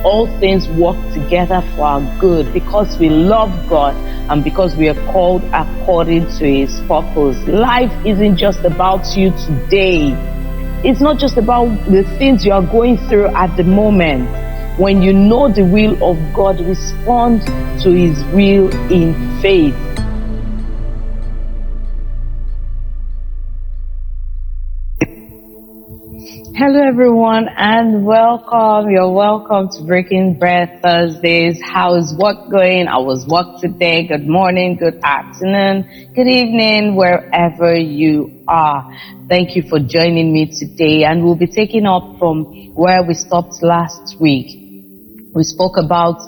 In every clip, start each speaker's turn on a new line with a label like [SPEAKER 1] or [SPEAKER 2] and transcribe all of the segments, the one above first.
[SPEAKER 1] all things work together for our good because we love God and because we are called according to His purpose. Life isn't just about you today. It's not just about the things you are going through at the moment. When you know the will of God, respond to His will in faith. Hello everyone and welcome. You're welcome to Breaking Bread Thursdays. How is work going? How was work today? Good morning, good afternoon, good evening, wherever you are. Thank you for joining me today, and we'll be taking up from where we stopped last week. We spoke about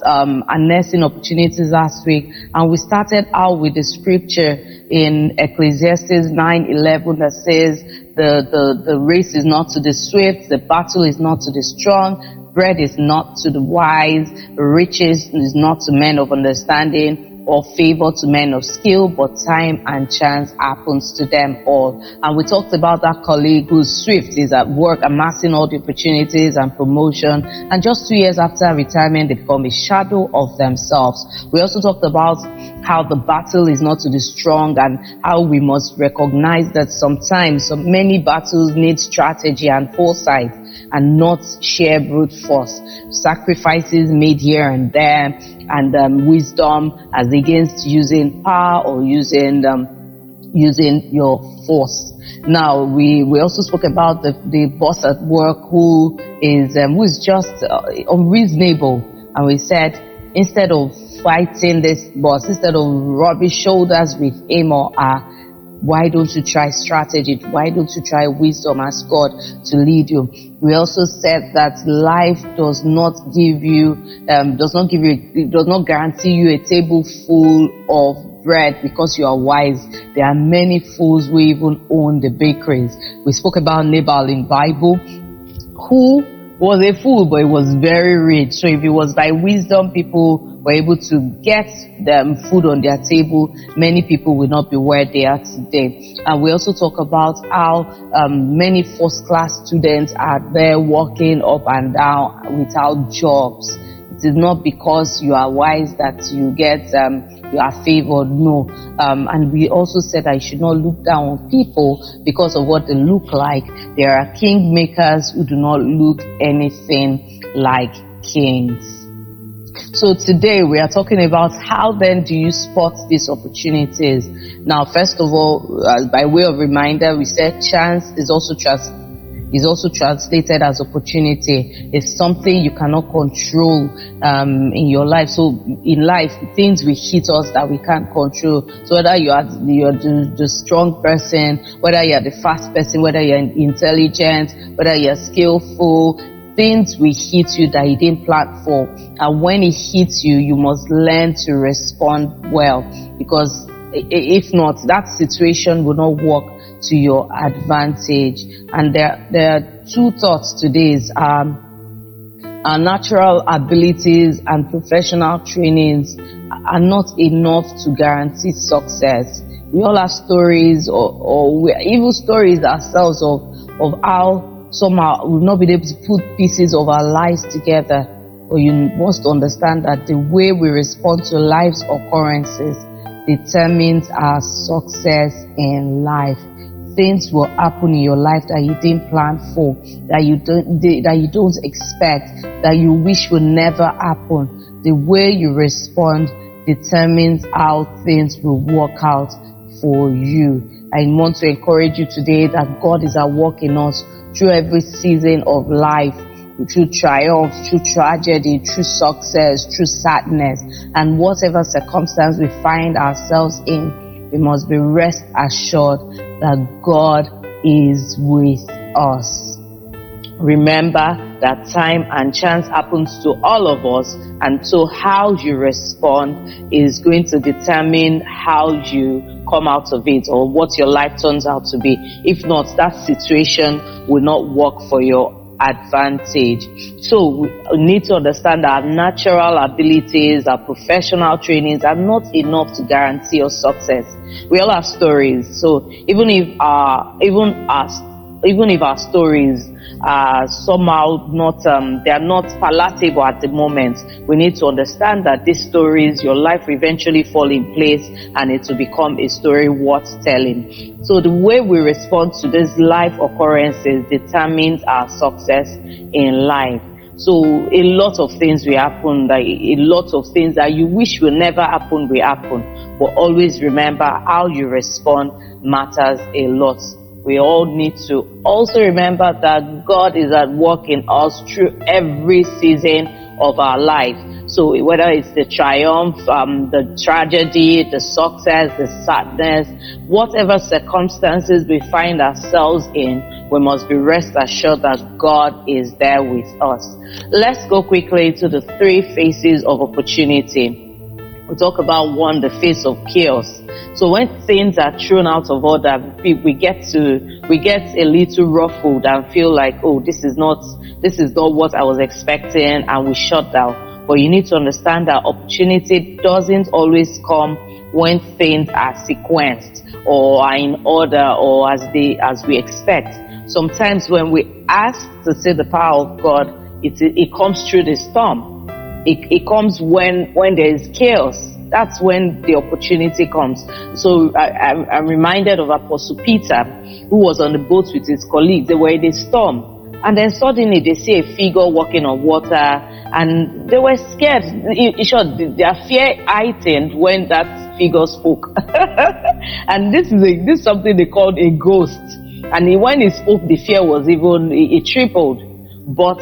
[SPEAKER 1] nursing opportunities last week, and we started out with the scripture in Ecclesiastes 9:11 that says the race is not to the swift, the battle is not to the strong, bread is not to the wise, riches is not to men of understanding, or favor to men of skill, but time and chance happens to them all. And we talked about that colleague who's swift, is at work, amassing all the opportunities and promotion, and just 2 years after retirement, they become a shadow of themselves. We also talked about how the battle is not to the strong, and how we must recognize that sometimes many battles need strategy and foresight, and not sheer brute force. Sacrifices made here and there, and wisdom as against using power or using your force. Now we also spoke about the boss at work who is just unreasonable, and we said, instead of fighting this boss, instead of rubbing shoulders with him or her, why don't you try strategy? Why don't you try wisdom? Ask God to lead you. We also said that life does not guarantee you a table full of bread because you are wise. There are many fools who even own the bakeries. We spoke about Nabal in Bible, who was a fool, but he was very rich. So if it was by wisdom people were able to get them food on their table, many people will not be where they are today. And we also talk about how many first-class students are there walking up and down without jobs. It is not because you are wise that you get you are favored. No. And we also said I should not look down on people because of what they look like. There are king makers who do not look anything like kings. So today we are talking about how then do you spot these opportunities. Now, first of all, by way of reminder, we said chance is also translated as opportunity. It's something you cannot control in your life. So in life, things will hit us that we can't control. So whether you're the strong person, whether you're the fast person, whether you're intelligent, whether you're skillful, things will hit you that you didn't plan for. And when it hits you, you must learn to respond well, because if not, that situation will not work to your advantage. And there are two thoughts today. Our natural abilities and professional trainings are not enough to guarantee success. We all have stories, or we even stories ourselves of how somehow we've not been able to put pieces of our lives together. But you must understand that the way we respond to life's occurrences determines our success in life. Things will happen in your life that you didn't plan for, that you don't expect, that you wish would never happen. The way you respond determines how things will work out for you. I want to encourage you today that God is at work in us through every season of life, through triumph, through tragedy, through success, through sadness, and whatever circumstance we find ourselves in, we must be rest assured that God is with us. Remember that time and chance happens to all of us, and so how you respond is going to determine how you come out of it, or what your life turns out to be. If not, that situation will not work for your advantage. So we need to understand that our natural abilities, our professional trainings are not enough to guarantee us success. We all have stories. So even our even if our stories are somehow not, they are not palatable at the moment, we need to understand that these stories, your life will eventually fall in place and it will become a story worth telling. So the way we respond to these life occurrences determines our success in life. So a lot of things will happen, like a lot of things that you wish will never happen will happen. But always remember, how you respond matters a lot. We all need to also remember that God is at work in us through every season of our life. So whether it's the triumph, the tragedy, the success, the sadness, whatever circumstances we find ourselves in, we must be rest assured that God is there with us. Let's go quickly to the 3 phases of opportunity. We talk about 1, the phase of chaos. So when things are thrown out of order, we get a little ruffled and feel like, oh, this is not what I was expecting, and we shut down. But you need to understand that opportunity doesn't always come when things are sequenced or are in order or as we expect. Sometimes when we ask to see the power of God, it comes through the storm. It comes when there is chaos. That's when the opportunity comes. So I'm reminded of Apostle Peter, who was on the boat with his colleagues. They were in a storm. And then suddenly they see a figure walking on water, and they were scared. In short, their fear heightened when that figure spoke. And this is something they called a ghost. And when he spoke, the fear was it tripled. But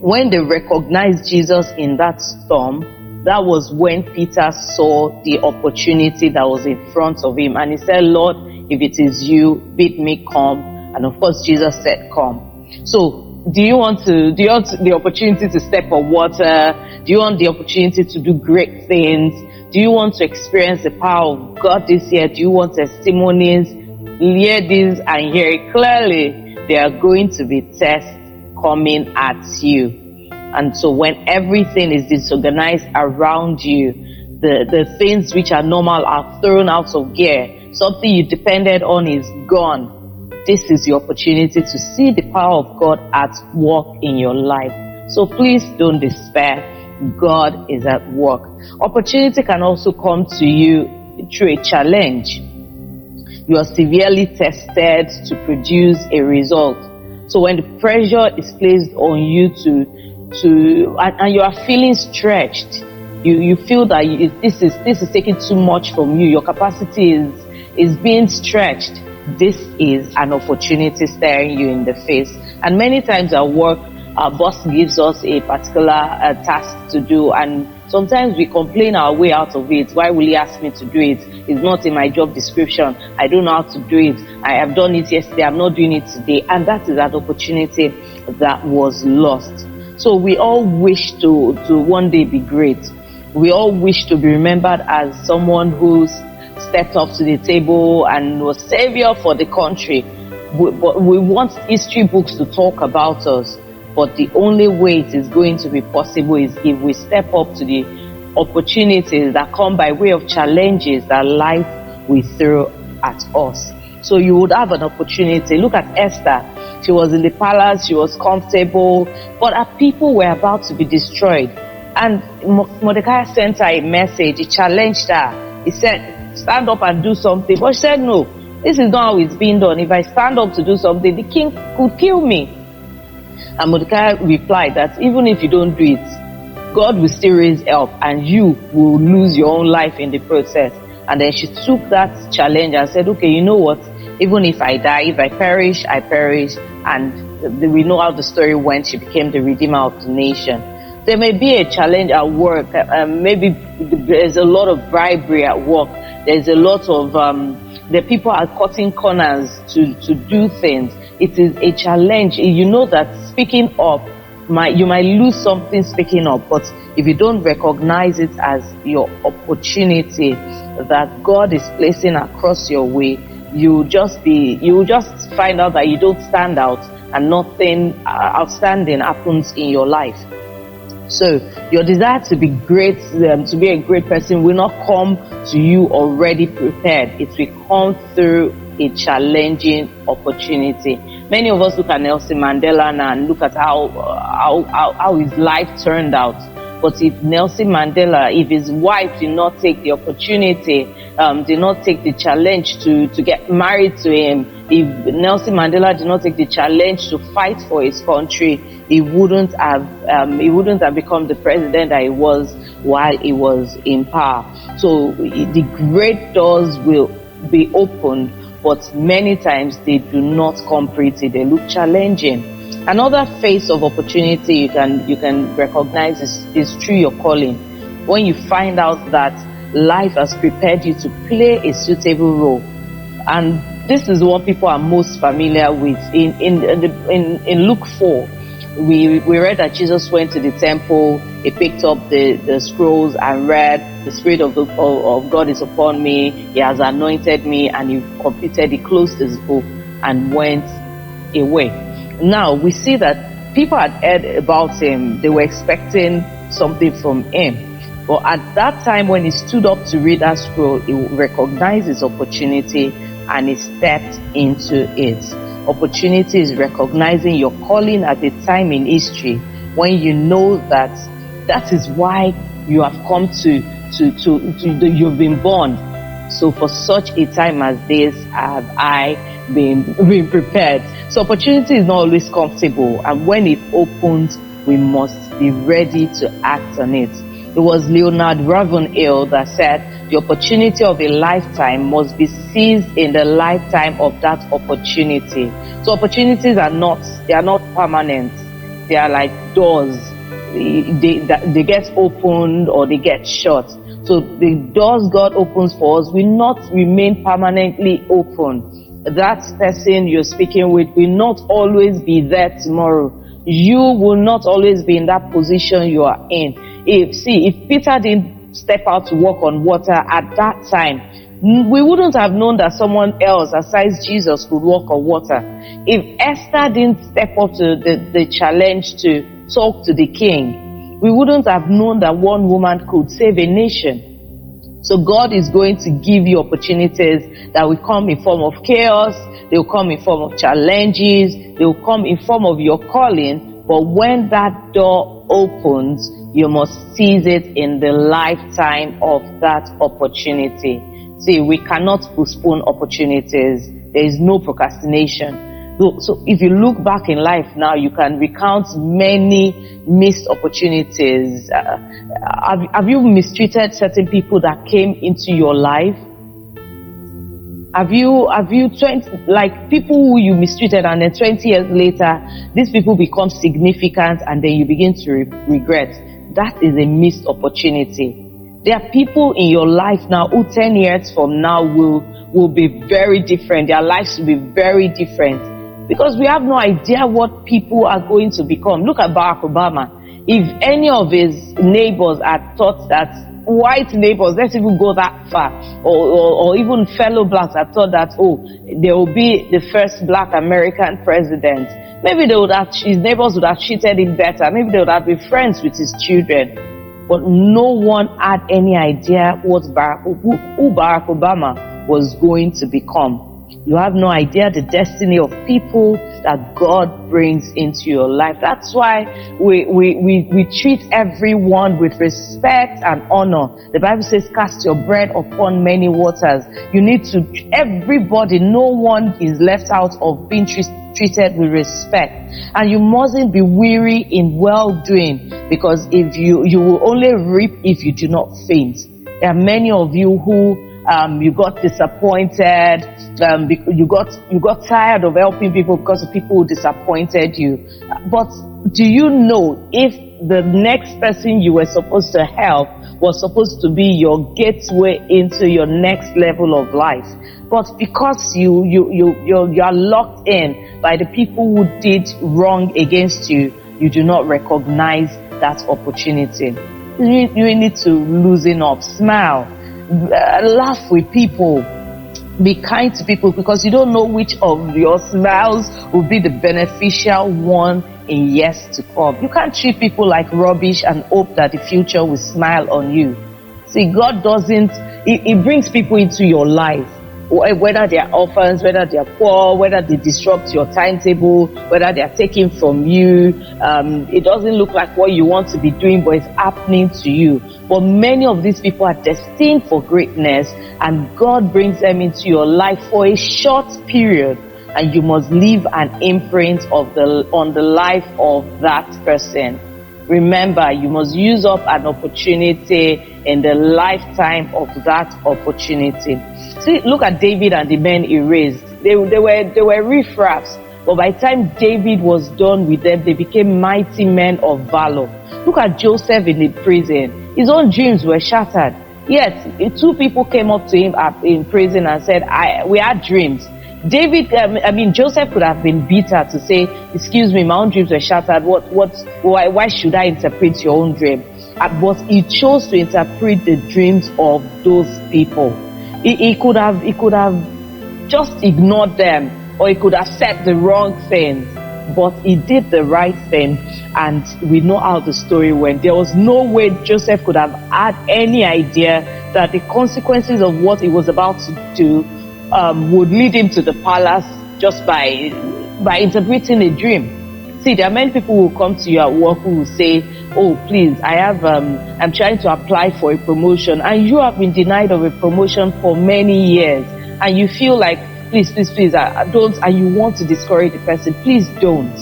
[SPEAKER 1] when they recognized Jesus in that storm, that was when Peter saw the opportunity that was in front of him. And he said, Lord, if it is you, bid me come. And of course, Jesus said, come. So do you want the opportunity to step on water? Do you want the opportunity to do great things? Do you want to experience the power of God this year? Do you want testimonies? Hear this and hear it clearly. There are going to be tests coming at you. And so when everything is disorganized around you, the things which are normal are thrown out of gear. Something you depended on is gone. This is the opportunity to see the power of God at work in your life. So please don't despair. God is at work. Opportunity can also come to you through a challenge. You are severely tested to produce a result. So when the pressure is placed on you and you are feeling stretched, you feel that this is taking too much from you. Your capacity is being stretched. This is an opportunity staring you in the face. And many times at work, our boss gives us a particular task to do, and sometimes we complain our way out of it. Why will he ask me to do it? It's not in my job description. I don't know how to do it. I have done it yesterday. I'm not doing it today. And that is an opportunity that was lost. So we all wish to one day be great. We all wish to be remembered as someone who's stepped up to the table and was savior for the country. But we want history books to talk about us. But the only way it is going to be possible is if we step up to the opportunities that come by way of challenges that life will throw at us. So you would have an opportunity. Look at Esther. She was in the palace, she was comfortable, but her people were about to be destroyed. And Mordecai sent her a message. He challenged her. He said, stand up and do something. But she said, no, this is not how it's being done. If I stand up to do something, the king could kill me. And Mordecai replied that even if you don't do it, God will still raise help and you will lose your own life in the process. And then she took that challenge and said, okay, you know what? Even if I die, if I perish, I perish. And we know how the story went. She became the redeemer of the nation. There may be a challenge at work. Maybe there's a lot of bribery at work. There's a lot of, the people are cutting corners to do things. It is a challenge. You know that speaking up, you might lose something speaking up, but if you don't recognize it as your opportunity that God is placing across your way, you will just find out that you don't stand out and nothing outstanding happens in your life. So your desire to be great, to be a great person will not come to you already prepared. It will come through a challenging opportunity. Many of us look at Nelson Mandela now and look at how his life turned out. But if Nelson Mandela, if his wife did not take the opportunity, did not take the challenge to get married to him, if Nelson Mandela did not take the challenge to fight for his country, he wouldn't have become the president that he was while he was in power. So the great doors will be opened, but many times they do not come pretty. They look challenging. Another phase of opportunity you can recognize is through your calling. When you find out that life has prepared you to play a suitable role, and this is what people are most familiar with. In Luke 4, we read that Jesus went to the temple. He picked up the scrolls and read, "The Spirit of God is upon me. He has anointed me," and he completed. He closed his book and went away. Now we see that people had heard about him. They were expecting something from him. But at that time, when he stood up to read that scroll, he recognized his opportunity and he stepped into it. Opportunity is recognizing your calling at a time in history when you know that is why you have come to you've been born. So for such a time as this have I been prepared. So opportunity is not always comfortable, and when it opens, we must be ready to act on it. It was Leonard Ravenhill that said, "The opportunity of a lifetime must be seized in the lifetime of that opportunity." So opportunities are not permanent. They are like doors. They get opened or they get shut. So the doors God opens for us will not remain permanently open. That person you're speaking with will not always be there tomorrow. You will not always be in that position you are in. If Peter didn't step out to walk on water at that time, we wouldn't have known that someone else besides Jesus could walk on water. If Esther didn't step up to the challenge to talk to the king, we wouldn't have known that one woman could save a nation. So God is going to give you opportunities that will come in form of chaos, they will come in form of challenges, they will come in form of your calling. But when that door opens, you must seize it in the lifetime of that opportunity. See, we cannot postpone opportunities. There is no procrastination. So if you look back in life now, you can recount many missed opportunities. Have you mistreated certain people that came into your life? Have you like people who you mistreated, and then 20 years later, these people become significant, and then you begin to regret? That is a missed opportunity. There are people in your life now who 10 years from now will be very different. Their lives will be very different. Because we have no idea what people are going to become. Look at Barack Obama. If any of his neighbors had thought that, white neighbors, let's even go that far, or even fellow blacks had thought that, there will be the first black American president, maybe his neighbors would have treated him better. Maybe they would have been friends with his children. But no one had any idea who Barack Obama was going to become. You have no idea the destiny of people that God brings into your life. That's why we treat everyone with respect and honor. The Bible says, "Cast your bread upon many waters." You need to, everybody, no one is left out of being treated with respect. And you mustn't be weary in well-doing, because if you will only reap if you do not faint. There are many of you who you got disappointed, you got tired of helping people because of people who disappointed you. But do you know, if the next person you were supposed to help was supposed to be your gateway into your next level of life, but because you are locked in by the people who did wrong against you, you do not recognize that opportunity. You need to loosen up, smile, laugh with people, be kind to people, because you don't know which of your smiles will be the beneficial one in years to come. You can't treat people like rubbish and hope that the future will smile on you. See, God doesn't, He brings people into your life. whether they are orphans, whether they are poor, whether they disrupt your timetable, whether they are taking from you. It doesn't look like what you want to be doing, but it's happening to you. But many of these people are destined for greatness, and God brings them into your life for a short period, and you must leave an imprint on the life of that person. Remember, you must use up an opportunity in the lifetime of that opportunity. See, look at David and the men he raised. They were riffraffs, but by the time David was done with them, they became mighty men of valor. Look at Joseph in the prison. His own dreams were shattered. Yes, two people came up to him in prison and said, we had dreams. Joseph could have been bitter to say, excuse me, my own dreams were shattered. Why should I interpret your own dream? But he chose to interpret the dreams of those people. He could have just ignored them, or he could have said the wrong thing, but he did the right thing, and we know how the story went. There was no way Joseph could have had any idea that the consequences of what he was about to do would lead him to the palace just by interpreting a dream. See, there are many people who come to you at work who will say, oh, please, I'm trying to apply for a promotion, and you have been denied of a promotion for many years, and you feel like, please, don't, and you want to discourage the person. Please don't.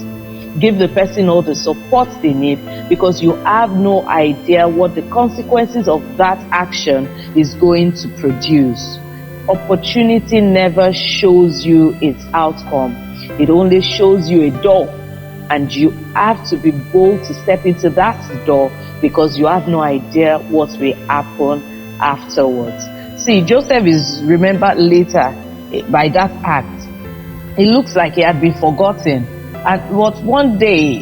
[SPEAKER 1] Give the person all the support they need, because you have no idea what the consequences of that action is going to produce. Opportunity never shows you its outcome. It only shows you a door, and you have to be bold to step into that door, because you have no idea what will happen afterwards. See, Joseph is remembered later by that act. It looks like he had been forgotten. And one day,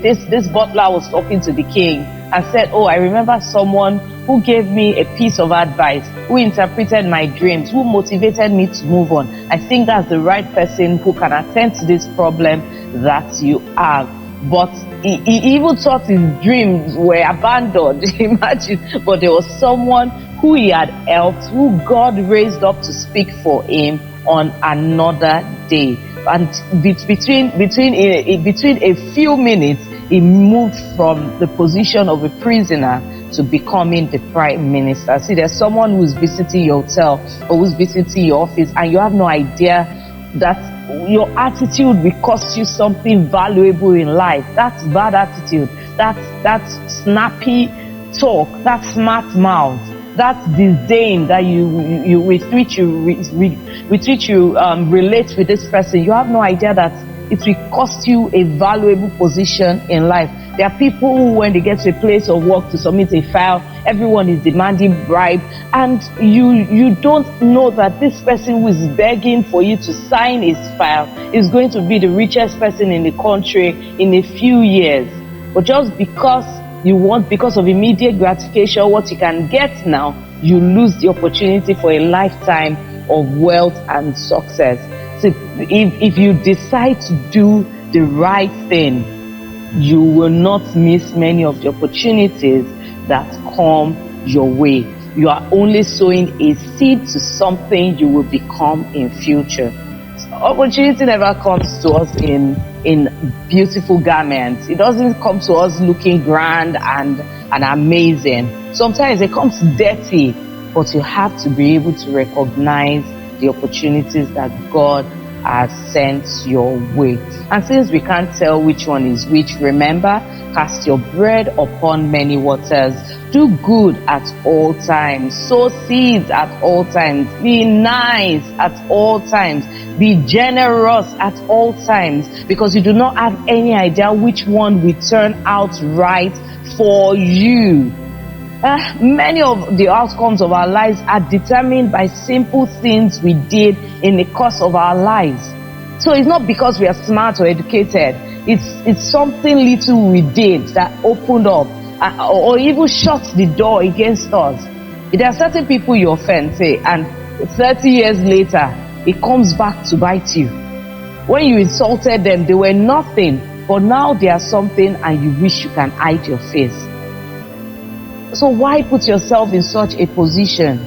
[SPEAKER 1] this butler was talking to the king and said, oh, I remember someone who gave me a piece of advice, who interpreted my dreams, who motivated me to move on. I think that's the right person who can attend to this problem that you have. But he even thought his dreams were abandoned. Imagine. But there was someone who he had helped, who God raised up to speak for him on another day. And between a few minutes, he moved from the position of a prisoner to becoming the prime minister. See, there's someone who's visiting your hotel or who's visiting your office, and you have no idea that your attitude will cost you something valuable in life. That's bad attitude. That's snappy talk. That's smart mouth. That's disdain that with which you relate with this person. You have no idea that it will cost you a valuable position in life. There are people who, when they get to a place of work to submit a file, everyone is demanding bribe, and you don't know that this person who is begging for you to sign his file is going to be the richest person in the country in a few years. But just because of immediate gratification, what you can get now, you lose the opportunity for a lifetime of wealth and success. So if you decide to do the right thing, you will not miss many of the opportunities that come your way. You are only sowing a seed to something you will become in future. So opportunity never comes to us in beautiful garments. It doesn't come to us looking grand and amazing. Sometimes it comes dirty, but you have to be able to recognize the opportunities that God has sent your way. And since we can't tell which one is which, remember, cast your bread upon many waters. Do good at all times. Sow seeds at all times. Be nice at all times. Be generous at all times, because you do not have any idea which one will turn out right for you. Many of the outcomes of our lives are determined by simple things we did in the course of our lives. So it's not because we are smart or educated. It's something little we did that opened up or even shut the door against us. There are certain people you offend, say, and 30 years later, it comes back to bite you. When you insulted them, they were nothing, but now they are something, and you wish you can hide your face. So why put yourself in such a position?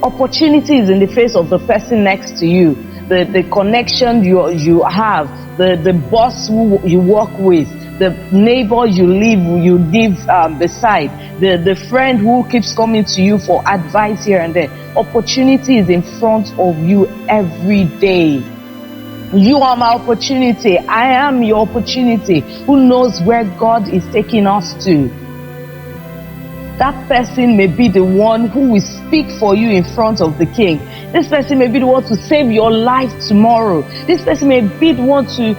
[SPEAKER 1] Opportunity is in the face of the person next to you, the connection you have, the boss who you work with, the neighbor you live beside, the friend who keeps coming to you for advice here and there. Opportunity is in front of you every day. You are my opportunity. I am your opportunity. Who knows where God is taking us to? That person may be the one who will speak for you in front of the king. This person may be the one to save your life tomorrow. This person may be the one to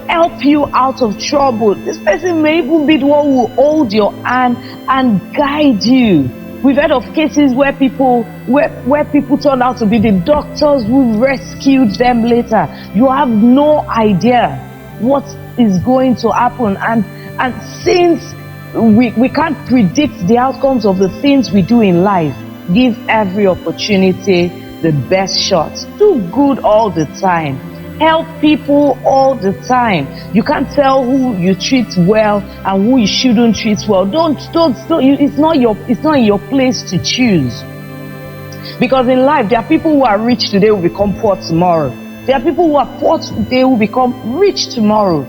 [SPEAKER 1] help you out of trouble. This person may even be the one who will hold your hand and guide you. We've heard of cases where people turn out to be the doctors who rescued them later. You have no idea what is going to happen, and since we can't predict the outcomes of the things we do in life, give every opportunity the best shot. Do good all the time. Help people all the time. You can't tell who you treat well and who you shouldn't treat well. Don't. It's not in your place to choose. Because in life, there are people who are rich today who become poor tomorrow. There are people who are poor today who become rich tomorrow.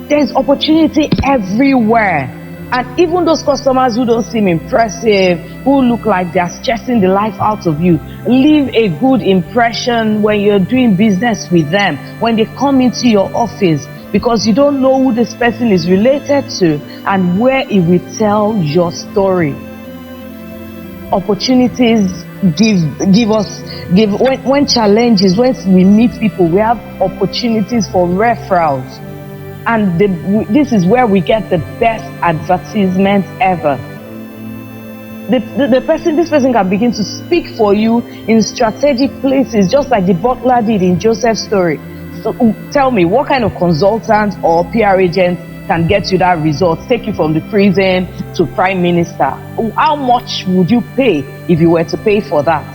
[SPEAKER 1] There is opportunity everywhere. And even those customers who don't seem impressive, who look like they are stressing the life out of you, leave a good impression when you're doing business with them, when they come into your office, because you don't know who this person is related to and where it will tell your story. Opportunities when challenges, when we meet people, we have opportunities for referrals. And this is where we get the best advertisement ever. This person can begin to speak for you in strategic places, just like the butler did in Joseph's story. So tell me, what kind of consultant or PR agent can get you that result, take you from the prison to prime minister? How much would you pay if you were to pay for that?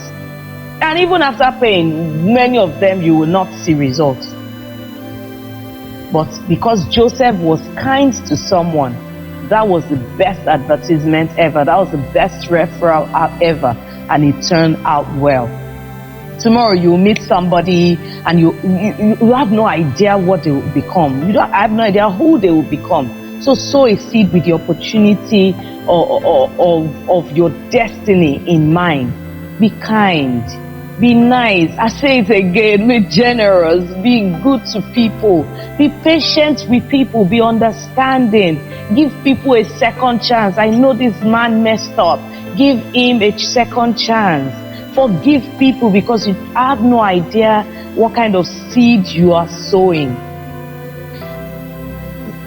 [SPEAKER 1] And even after paying, many of them you will not see results. But because Joseph was kind to someone, that was the best advertisement ever. That was the best referral ever. And it turned out well. Tomorrow you will meet somebody and you have no idea what they will become. I have no idea who they will become. So sow a seed with the opportunity of your destiny in mind. Be kind. Be nice. I say it again. Be generous. Be good to people. Be patient with people. Be understanding. Give people a second chance. I know this man messed up. Give him a second chance. Forgive people, because you have no idea what kind of seed you are sowing.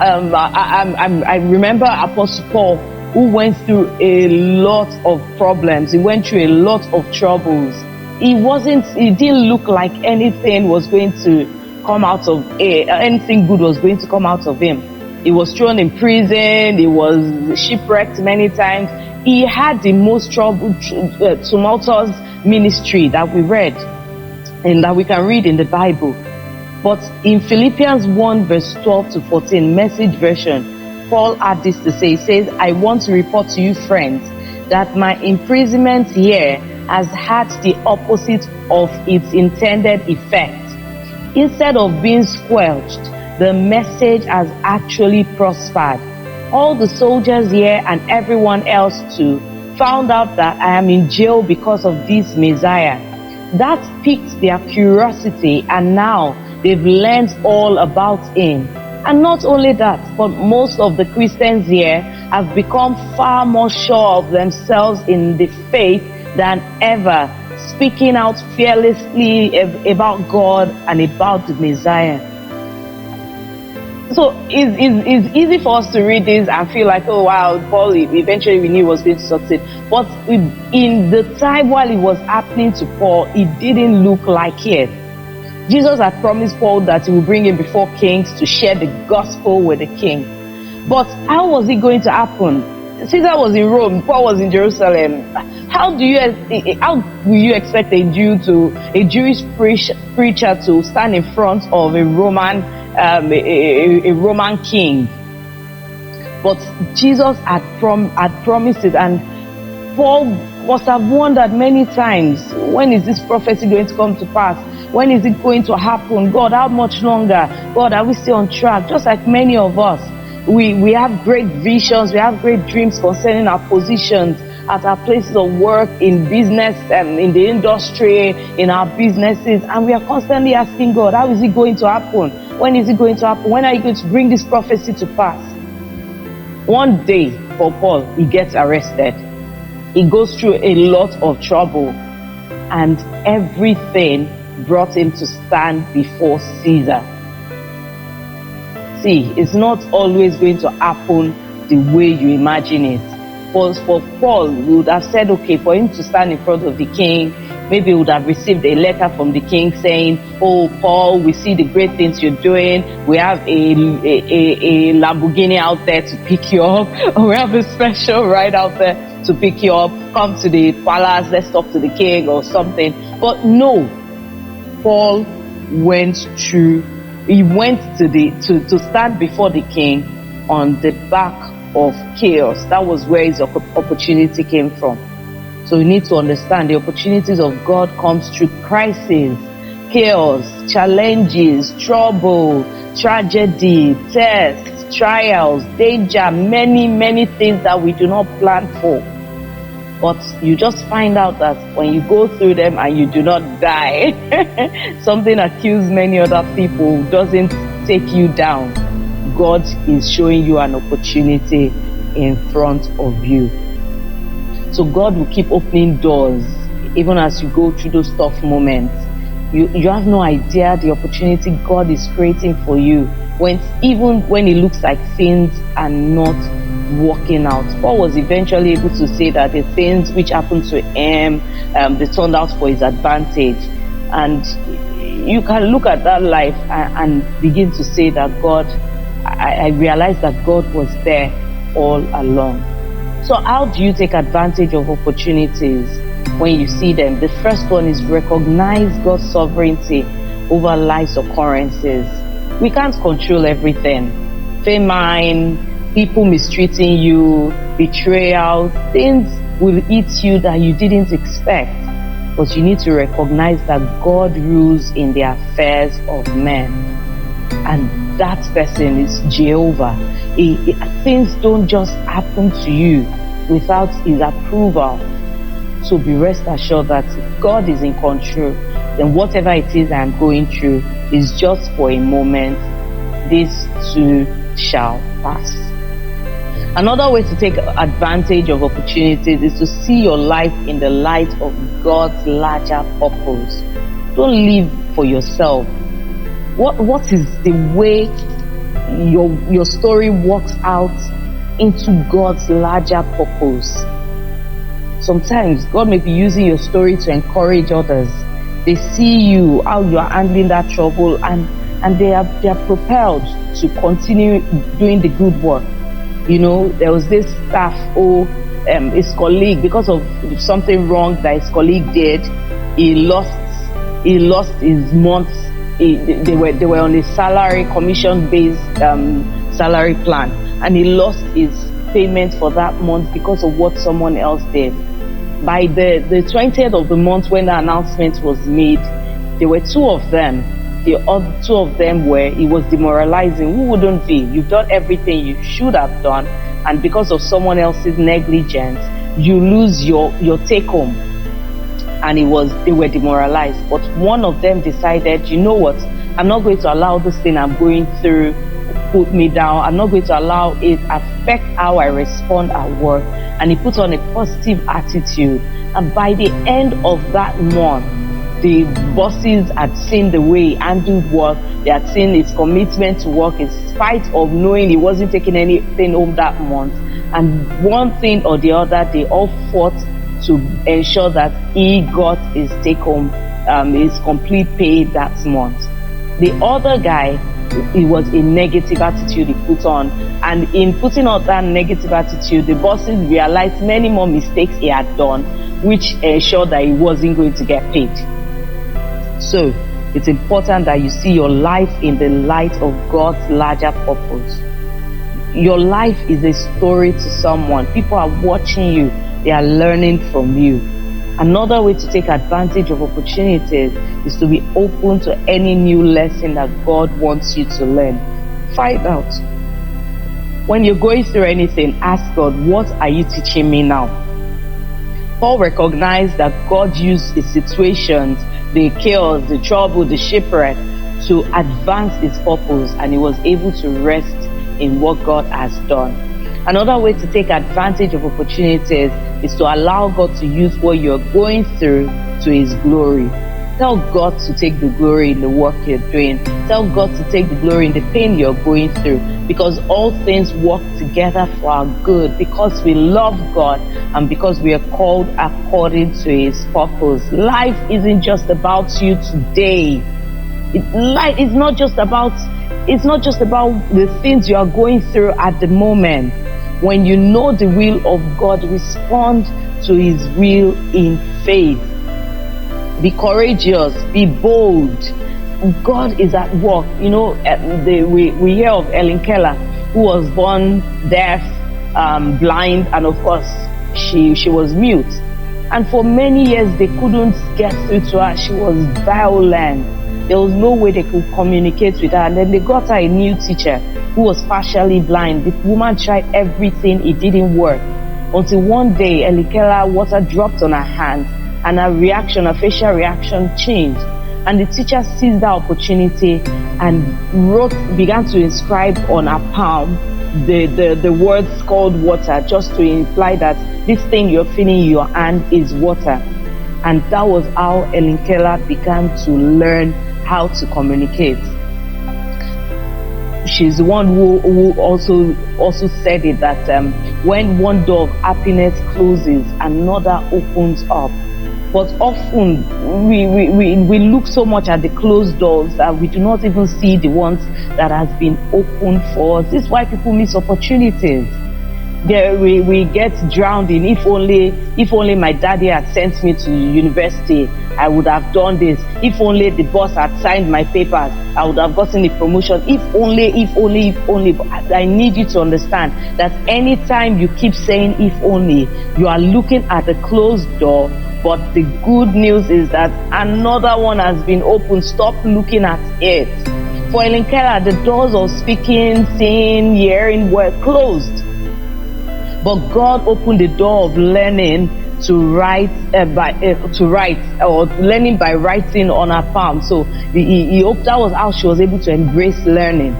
[SPEAKER 1] I remember Apostle Paul, who went through a lot of problems. He went through a lot of troubles. It didn't look like anything was going to come out of anything good was going to come out of him. He was thrown in prison. He was shipwrecked many times. He had the most tumultuous ministry that we read and that we can read in the Bible. But in Philippians 1 verse 12 to 14, Message version, Paul had this to say. He says, I want to report to you, friends, that my imprisonment here has had the opposite of its intended effect. Instead of being squelched, the message has actually prospered. All the soldiers here and everyone else too found out that I am in jail because of this Messiah. That piqued their curiosity, and now they've learned all about him. And not only that, but most of the Christians here have become far more sure of themselves in the faith than ever, speaking out fearlessly about God and about the Messiah. So it's easy for us to read this and feel like, oh wow, Paul eventually we knew he was going to succeed. But in the time while it was happening to Paul, it didn't look like it. Jesus had promised Paul that he would bring him before kings to share the gospel with the king. But how was it going to happen? Caesar was in Rome, Paul was in Jerusalem. How will you expect a Jewish preacher to stand in front of a Roman king? But Jesus had promised it, and Paul must have wondered many times, when is this prophecy going to come to pass? When is it going to happen? God, how much longer? God, are we still on track? Just like many of us, we have great visions, we have great dreams concerning our positions at our places of work, in business, in the industry, in our businesses, and we are constantly asking God, how is it going to happen? When is it going to happen? When are you going to bring this prophecy to pass? One day, for Paul, he gets arrested. He goes through a lot of trouble, and everything brought him to stand before Caesar. See, it's not always going to happen the way you imagine it. For Paul, we would have said, okay, for him to stand in front of the king, maybe he would have received a letter from the king saying, oh, Paul, we see the great things you're doing. We have a Lamborghini out there to pick you up. Or we have a special ride out there to pick you up. Come to the palace, let's talk to the king or something. But no, Paul went through, he went to stand before the king on the back of chaos. That was where his opportunity came from. So we need to understand the opportunities of God comes through crisis, chaos, challenges, trouble, tragedy, tests, trials, danger, many things that we do not plan for. But you just find out that when you go through them and you do not die, something that kills many other people doesn't take you down. God is showing you an opportunity in front of you. So God will keep opening doors even as you go through those tough moments. You have no idea the opportunity God is creating for you, even when it looks like things are not working out. Paul was eventually able to say that the things which happened to him, they turned out for his advantage. And you can look at that life and begin to say that God, I realized that God was there all along. So how do you take advantage of opportunities when you see them? The first one is recognize God's sovereignty over life's occurrences. We can't control everything. Famine, people mistreating you, betrayal, things will eat you that you didn't expect. But you need to recognize that God rules in the affairs of men. And that person is Jehovah. Things don't just happen to you without his approval. So be rest assured that if God is in control, then whatever it is I'm going through is just for a moment. This too shall pass. Another way to take advantage of opportunities is to see your life in the light of God's larger purpose. Don't live for yourself. What is the way your story works out into God's larger purpose? Sometimes God may be using your story to encourage others. They see you, how you are handling that trouble, and they are propelled to continue doing the good work. You know, there was this staff, his colleague, because of something wrong that his colleague did, he lost his months. They were on a salary, commission-based salary plan, and he lost his payment for that month because of what someone else did. By the 20th of the month, when the announcement was made, there were two of them. The other two of them it was demoralizing. Who wouldn't be? You've done everything you should have done, and because of someone else's negligence, you lose your take home. And they were demoralized. But one of them decided, you know what, I'm not going to allow this thing I'm going through put me down. I'm not going to allow it affect how I respond at work. And he put on a positive attitude. And by the end of that month, the bosses had seen the way he handled work. They had seen his commitment to work in spite of knowing he wasn't taking anything home that month. And one thing or the other, they all fought to ensure that he got his take-home, his complete pay that month. The other guy, it was a negative attitude he put on, and in putting on that negative attitude, the bosses realized many more mistakes he had done, which ensured that he wasn't going to get paid. So it's important that you see your life in the light of God's larger purpose. Your life is a story to someone. People are watching you. they are learning from you. Another way to take advantage of opportunities is to be open to any new lesson that God wants you to learn. Find out. When you're going through anything, ask God, what are you teaching me now? Paul recognized that God used the situations, the chaos, the trouble, the shipwreck to advance his purpose, and he was able to rest in what God has done. Another way to take advantage of opportunities is to allow God to use what you're going through to his glory. Tell God to take the glory in the work you're doing. Tell God to take the glory in the pain you're going through, because all things work together for our good, because we love God and because we are called according to his purpose. Life isn't just about you today. Life is not just about the things you are going through at the moment. When you know the will of God, respond to his will in faith. Be courageous, be bold. God is at work. You know, we hear of Helen Keller, who was born deaf, blind, and of course she was mute. And for many years they couldn't get through to her. She was violent. There was no way they could communicate with her. And then they got her a new teacher who was partially blind. The woman tried everything, it didn't work. Until one day, Helen Keller, water dropped on her hand, and her facial reaction changed. And the teacher seized that opportunity and began to inscribe on her palm the words called water, just to imply that this thing you're feeling in your hand is water. And that was how Helen Keller began to learn how to communicate. She's the one who also said it, that when one door of happiness closes, another opens up. But often we look so much at the closed doors that we do not even see the ones that has been opened for us. This is why people miss opportunities. We get drowned in, if only my daddy had sent me to university, I would have done this. If only the boss had signed my papers, I would have gotten the promotion. If only. But I need you to understand that anytime you keep saying if only, you are looking at a closed door. But the good news is that another one has been opened. Stop looking at it. For Helen Keller, the doors of speaking, seeing, hearing were closed. But God opened the door of learning to write or learning by writing on her palm. So that was how she was able to embrace learning.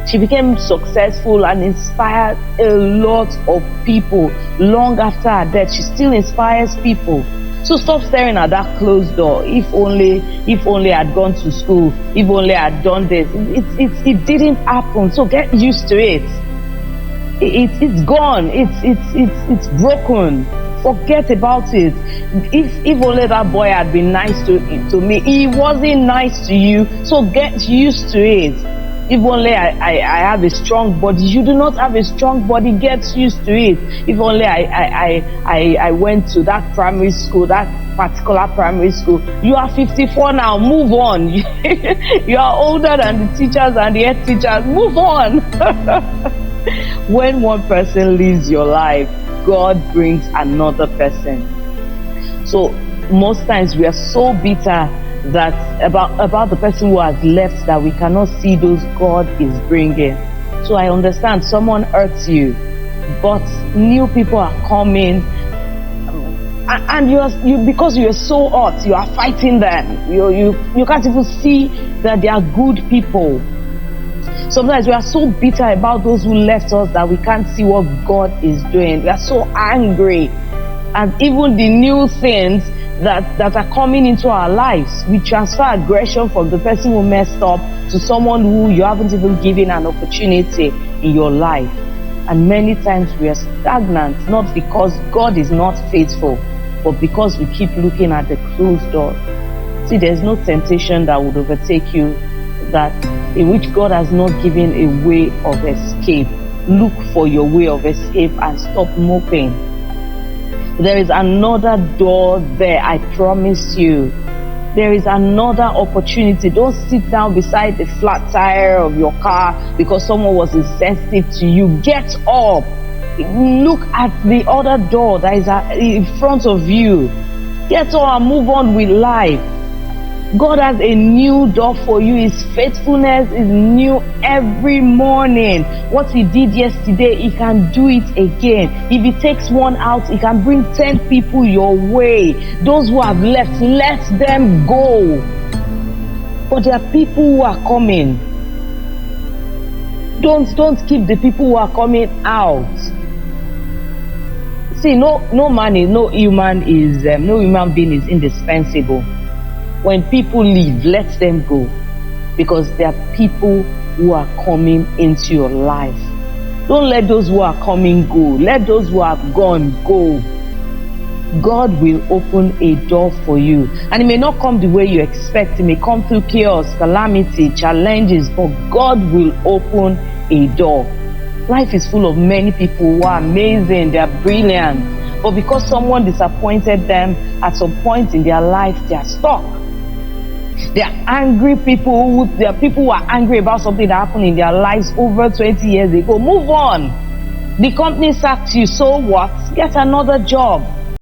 [SPEAKER 1] She became successful and inspired a lot of people. Long after her death, she still inspires people. So stop staring at that closed door. If only I had gone to school. If only I had done this. It didn't happen. So get used to it. It's gone. It's broken. Forget about it. If only that boy had been nice to me. He wasn't nice to you. So get used to it. If only I have a strong body. You do not have a strong body. Get used to it. If only I went to that primary school, that particular primary school. You are 54 now. Move on. You are older than the teachers and the head teachers. Move on. When one person leaves your life, God brings another person. So most times we are so bitter that about the person who has left that we cannot see those God is bringing. So I understand someone hurts you, but new people are coming, and you because you are so hot, you are fighting them. You can't even see that they are good people. Sometimes we are so bitter about those who left us that we can't see what God is doing. We are so angry. And even the new things that are coming into our lives, we transfer aggression from the person who messed up to someone who you haven't even given an opportunity in your life. And many times we are stagnant, not because God is not faithful, but because we keep looking at the closed door. See, there's no temptation that would overtake you in which God has not given a way of escape. Look for your way of escape and stop moping. There is another door there, I promise you. There is another opportunity. Don't sit down beside the flat tire of your car because someone was insensitive to you. Get up. Look at the other door that is in front of you. Get on and move on with life. God has a new door for you. His faithfulness is new every morning. What he did yesterday, he can do it again. If he takes one out, he can bring 10 people your way. Those who have left, let them go. But there are people who are coming. Don't keep the people who are coming out. See, no human being is indispensable. When people leave, let them go, because there are people who are coming into your life. Don't let those who are coming go. Let those who have gone go. God will open a door for you, and it may not come the way you expect. It may come through chaos, calamity, challenges, but God will open a door. Life is full of many people who are amazing, they are brilliant, but because someone disappointed them at some point in their life, they are stuck. They are angry people. There are people who are angry about something that happened in their lives over 20 years ago. Move on. The company sacked you, so what? Get another job.